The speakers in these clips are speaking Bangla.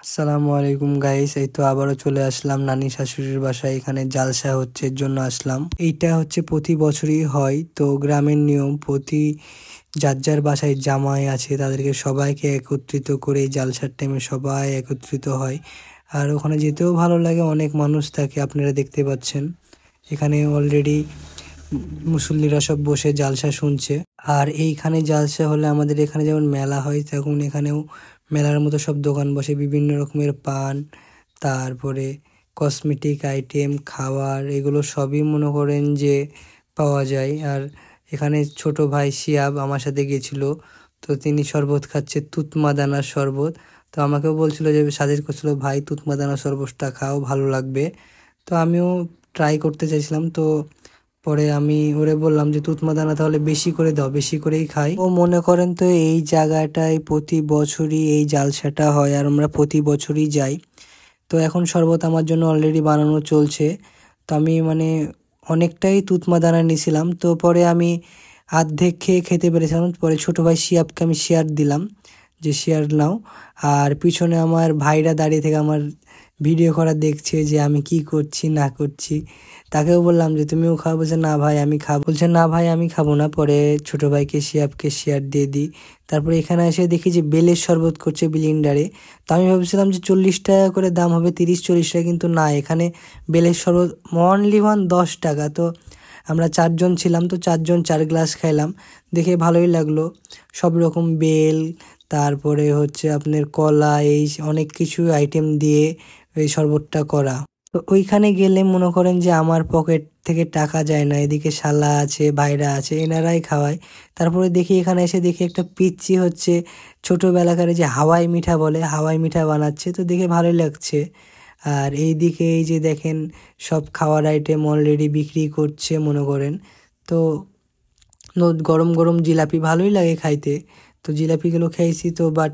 আসসালামু আলাইকুম গাইস, এই তো আবারও চলে আসলাম নানি শাশুড়ির বাসায়। এখানে জালসা হচ্ছে, এর জন্য আসলাম। এইটা হচ্ছে প্রতি বছরই হয়, তো গ্রামের নিয়ম। প্রতি যার যার বাসায় জামাই আছে তাদেরকে সবাইকে একত্রিত করে এই জালসার টাইমে সবাই একত্রিত হয়। আর ওখানে যেতেও ভালো লাগে, অনেক মানুষ থাকে, আপনারা দেখতে পাচ্ছেন। এখানে অলরেডি মুসল্লিরা সব বসে জালসা শুনছে। আর এইখানে জালসা হলে আমাদের এখানে যেমন মেলা হয়, তখন এখানেও মেলার মতো সব দোকান বসে, বিভিন্ন রকমের পান, তারপরে কসমেটিক আইটেম, খাবার, এগুলো সবই মনে করেন যে পাওয়া যায়। আর এখানে ছোট ভাই শিয়াব আমার সাথে গেছিল, তো তিনি শরবত খাচ্ছে, তুতমাদানার শরবত। তো আমাকেও বলছিল, যে সাজেস্ট করছিল, ভাই তুতমাদানার শরবতটা খাও, ভালো লাগবে। তো আমিও ট্রাই করতে চাইছিলাম। তো পরে আমি ওরে বললাম যে তুতমাদানা তাহলে বেশি করে দাও, বেশি করেই খাই। ও মনে করেন তো এই জায়গাটায় প্রতি বছরই এই জালসাটা হয়, আর আমরা প্রতি বছরই যাই। তো এখন শরবত আমার জন্য অলরেডি বানানো চলছে। তো আমি মানে অনেকটাই তুতমাদানা নিয়েছিলাম, তো পরে আমি আর্ধেক খেতে পেরেছিলাম। পরে ছোট ভাই শিয়াবকে আমি শেয়ার দিলাম, যে শেয়ার নাও। আর পিছনে আমার ভাইরা দাঁড়িয়ে থেকে আমার ভিডিও করা দেখছে, যে আমি কি করছি না করছি। তাকেও বললাম যে তুমিও খাও, বলছে না ভাই আমি খাবো, বলছে না ভাই আমি খাবো না। পরে ছোট ভাইকে শিয়াবকে শেয়ার দিয়ে দিই। তারপরে এখানে এসে দেখি যে বেলের শরবত করছে ব্লিন্ডারে। তো আমি ভাবছিলাম যে 40 টাকা করে দাম হবে, 30-40 টাকা, কিন্তু না, এখানে বেলের শরবত অনলি 10 টাকা। তো আমরা 4 জন ছিলাম, তো 4 জন 4 গ্লাস খাইলাম, দেখে ভালোই লাগলো। সব রকম বেল, তারপরে হচ্ছে আপনার কলা, এই অনেক কিছু আইটেম দিয়ে এই শরবতটা করা। তো ওইখানে গেলে মনে করেন যে আমার পকেট থেকে টাকা যায় না, এদিকে শালা আছে, ভাইরা আছে, এনারাই খাওয়ায়। তারপরে দেখি এখানে এসে দেখি একটা পিচ্চি হচ্ছে ছোটোবেলাকার যে হাওয়াই মিঠা বলে, হাওয়াই মিঠা বানাচ্ছে, তো দেখে ভালোই লাগছে। আর এইদিকে এই যে দেখেন সব খাওয়ার আইটেম অলরেডি বিক্রি করছে মনে করেন। তো গরম গরম জিলাপি ভালোই লাগে খাইতে। তো জিলাপিগুলো খেয়েছি, তো বাট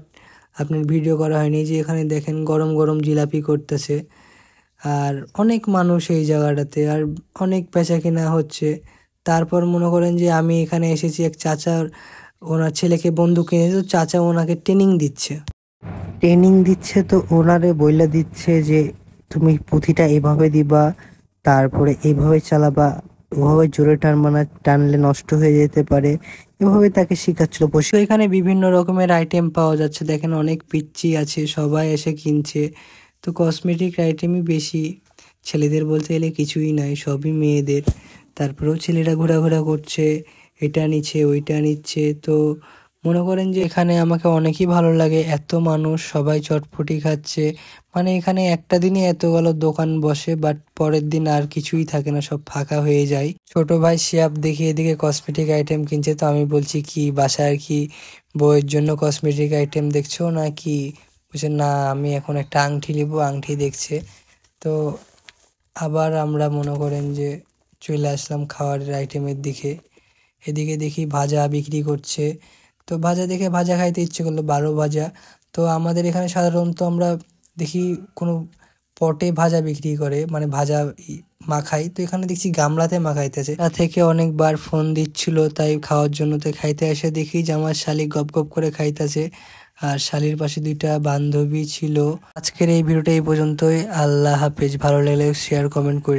আপনার ভিডিও করা হয়নি। যে এখানে দেখেন গরম গরম জিলাপি করতেছে, আর অনেক মানুষ এই জায়গাটাতে, আর অনেক বেচা কেনা হচ্ছে। তারপর মনে করেন যে আমি এখানে এসেছি, এক চাচার ওনার ছেলেকে বন্দুক কিনে, তো চাচা ওনাকে ট্রেনিং দিচ্ছে, তো ওনারে বইলা দিচ্ছে যে তুমি পুঁথিটা এভাবে দিবা, তারপরে এইভাবে চালাবা, ওভাবে জোরে টানবা না, টানলে নষ্ট হয়ে যেতে পারে। এভাবে তাকে শিখাচ্ছিল বসে। তো এখানে বিভিন্ন রকমের আইটেম পাওয়া যাচ্ছে, দেখেন অনেক পিচ্চি আছে, সবাই এসে কিনছে। তো কসমেটিক আইটেমই বেশি, ছেলেদের বলতে গেলে কিছুই নাই, সবই মেয়েদের। তারপরেও ছেলেরা ঘোরাঘোরা করছে, এটা নিচ্ছে ওইটা নিচ্ছে। তো মনে করেন যে এখানে আমাকে অনেকই ভালো লাগে, এত মানুষ সবাই চটপটি খাচ্ছে। মানে এখানে একটা দিনই এতগুলো দোকান বসে, বাট পরের দিন আর কিছুই থাকে না, সব ফাঁকা হয়ে যায়। ছোট ভাই শিয়াব দেখি এদিকে কসমেটিক আইটেম কিনছে, তো আমি বলছি কি বাসায় কি বউয়ের জন্য কসমেটিক আইটেম দেখছো নাকি? বলছে না, আমি এখন একটা আংটি নিবো, আংটি দেখছে। তো আবার আমরা মনে করেন যে চলে আসলাম খাবারের আইটেমের দিকে। এদিকে দেখি ভাজা বিক্রি করছে, তো ভাজা দেখে ভাজা খাইতে ইচ্ছে করলো, 12 ভাজা। তো আমাদের এখানে সাধারণত আমরা দেখি কোনো পটে ভাজা বিক্রি করে, মানে ভাজা মাখাই, তো এখানে দেখছি গামলাতে মাখাইতেছে। তা থেকে অনেকবার ফোন দিচ্ছিল তাই খাওয়ার জন্য, তো খাইতে এসে দেখি যে আমার শালি গপ গপ করে খাইতেছে, আর শালির পাশে 2টা বান্ধবী ছিল। আজকের এই ভিডিওটা এই পর্যন্তই। আল্লাহ হাফেজ। ভালো লাগলে শেয়ার কমেন্ট করে